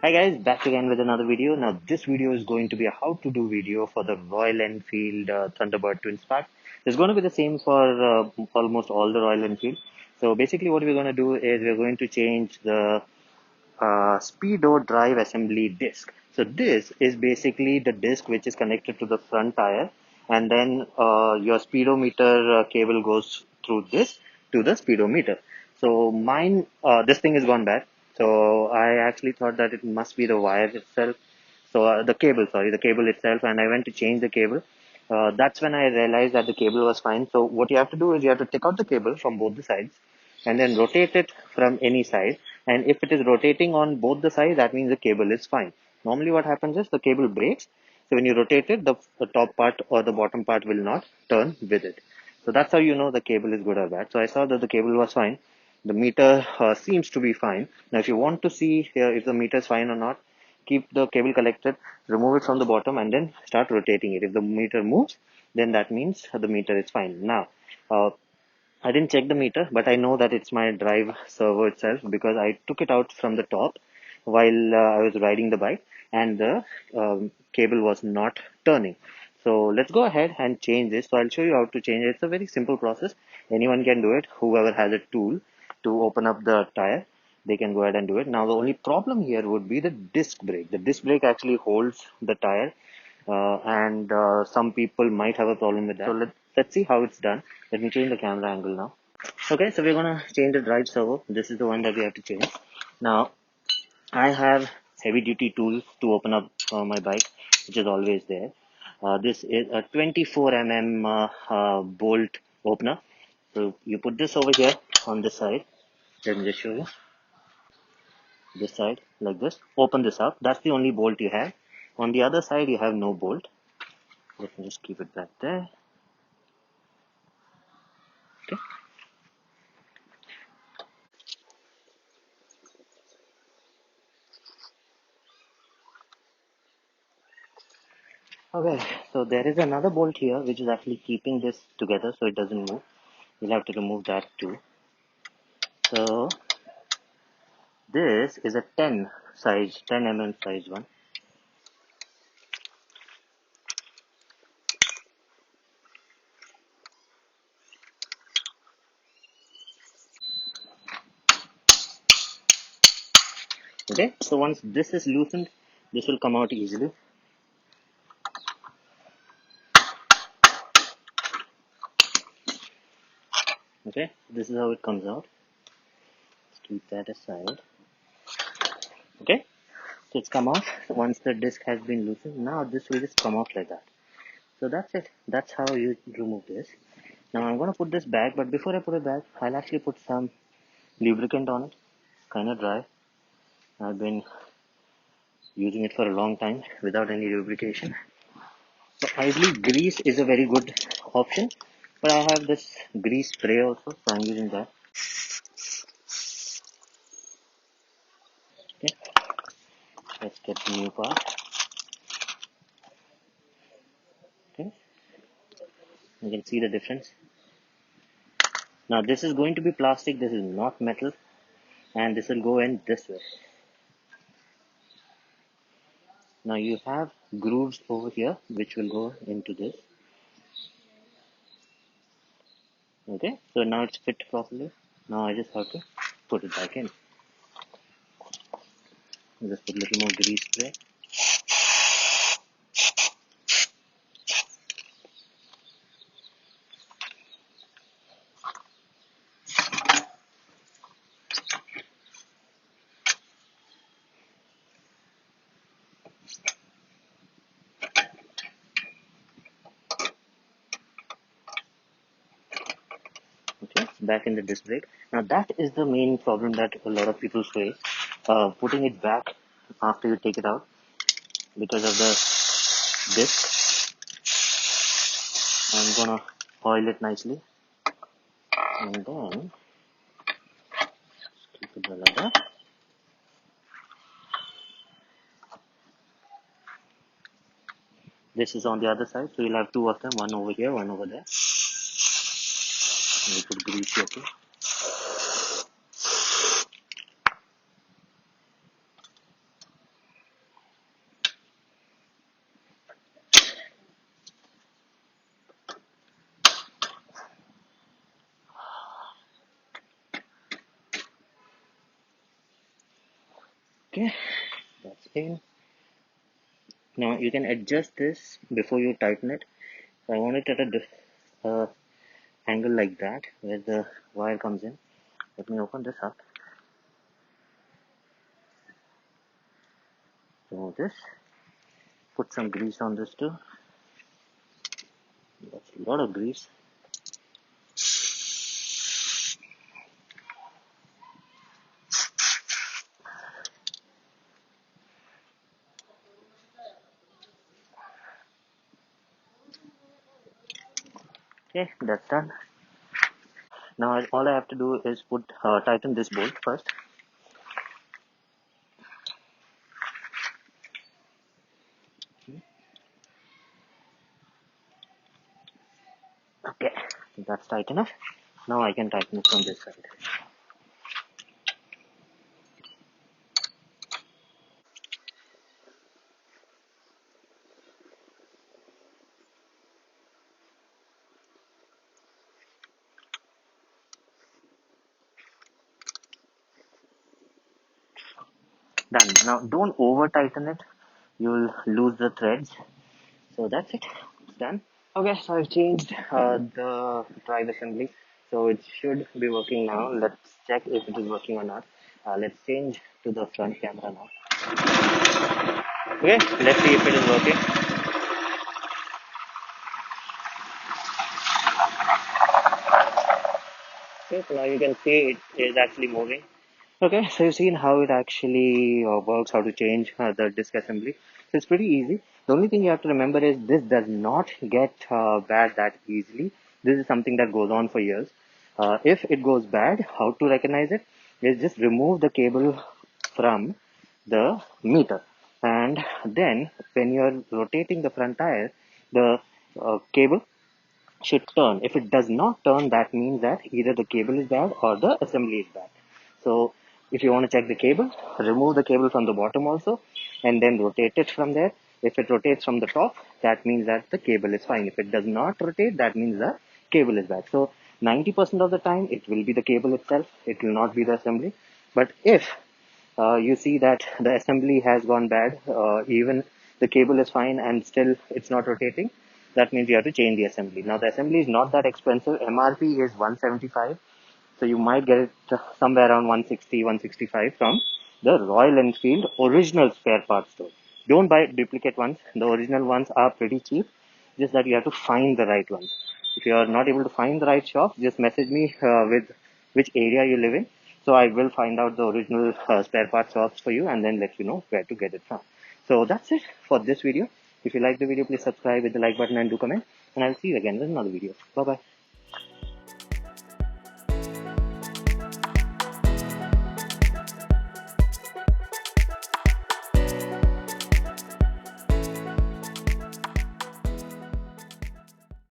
Hi guys, back again with another video. Now this video is going to be a how to do video for the Royal Enfield Thunderbird Twinspark. It's going to be the same for almost all the Royal Enfield. So basically what we're going to do is we're going to change the Speedo drive assembly disc. So this is basically the disc which is connected to the front tire, and then your speedometer cable goes through this to the speedometer. So mine, this thing has gone bad. So I actually thought that it must be the wire itself. So the cable itself, and I went to change the cable. That's when I realized that the cable was fine. So what you have to do is you have to take out the cable from both the sides and then rotate it from any side. And if it is rotating on both the sides, that means the cable is fine. Normally what happens is the cable breaks. So when you rotate it, the top part or the bottom part will not turn with it. So that's how you know the cable is good or bad. So I saw that the cable was fine. The meter seems to be fine. Now if you want to see if the meter is fine or not, keep the cable collected, remove it from the bottom and then start rotating it. If the meter moves, then that means the meter is fine. Now, I didn't check the meter, but I know that it's my drive servo itself because I took it out from the top while I was riding the bike and the cable was not turning. So let's go ahead and change this. So I'll show you how to change it. It's a very simple process. Anyone can do it. Whoever has a tool to open up the tire, they can go ahead and do it. Now the only problem here would be the disc brake. The disc brake actually holds the tire, and some people might have a problem with that. So let's see how it's done. Let me change the camera angle now. Okay, so we're gonna change the drive servo. This is the one that we have to change. Now I have heavy duty tools to open up my bike, which is always there. This is a 24 bolt opener. So you put this over here on this side. Let me just show you this side like this. Open this up. That's the only bolt you have. On the other side, you have no bolt. Let me just keep it back there. Okay. Okay, so there is another bolt here which is actually keeping this together so it doesn't move. You'll have to remove that too. So this is a 10 size, 10 size one. Okay, so once this is loosened, this will come out easily. Okay, this is how it comes out. Let's keep that aside. Okay, so it's come off. Once the disc has been loosened, now this will just come off like that. So that's it. That's how you remove this. Now I'm gonna put this back, but before I put it back, I'll actually put some lubricant on it. Kind of dry. I've been using it for a long time without any lubrication. So ideally grease is a very good option, but I have this grease spray also, so I'm using that. Okay, let's get the new part. Okay, you can see the difference. Now this is going to be plastic, this is not metal, and this will go in this way. Now you have grooves over here which will go into this. Okay, so now it's fit properly. Now I just have to put it back in. Just put a little more grease spray. Okay, back in the disc brake. Now that is the main problem that a lot of people face, putting it back after you take it out because of the disc. I'm gonna oil it nicely and then keep it like that. This is on the other side, so you'll have two of them, one over here, one over there. And we put grease here too. Okay, that's in. Now you can adjust this before you tighten it. So I want it at a uh, angle like that where the wire comes in. Let me open this up. Remove this. Put some grease on this too. That's a lot of grease. Okay, that's done. Now all I have to do is tighten this bolt first. Okay, that's tight enough. Now I can tighten it from this side. Done. Now don't over tighten it. You'll lose the threads. So that's it. It's done. Okay, so I've changed the drive assembly. So it should be working now. Let's check if it is working or not. Let's change to the front camera now. Okay, let's see if it is working. Okay, so now you can see it is actually moving. Okay, so you've seen how it actually works, how to change the disk assembly. So it's pretty easy. The only thing you have to remember is this does not get bad that easily. This is something that goes on for years. If it goes bad, how to recognize it is just remove the cable from the meter. And then when you're rotating the front tire, the cable should turn. If it does not turn, that means that either the cable is bad or the assembly is bad. So if you want to check the cable, remove the cable from the bottom also and then rotate it from there. If it rotates from the top, that means that the cable is fine. If it does not rotate, that means the cable is bad. So 90% of the time, it will be the cable itself. It will not be the assembly. But if you see that the assembly has gone bad, even the cable is fine and still it's not rotating, that means you have to change the assembly. Now the assembly is not that expensive. MRP is 175, so you might get it somewhere around 160, 165 from the Royal Enfield original spare parts store. Don't buy duplicate ones. The original ones are pretty cheap, just that you have to find the right ones. If you are not able to find the right shop, just message me with which area you live in. So I will find out the original spare parts shops for you and then let you know where to get it from. So that's it for this video. If you like the video, please subscribe with the like button and do comment. And I'll see you again with another video. Bye bye.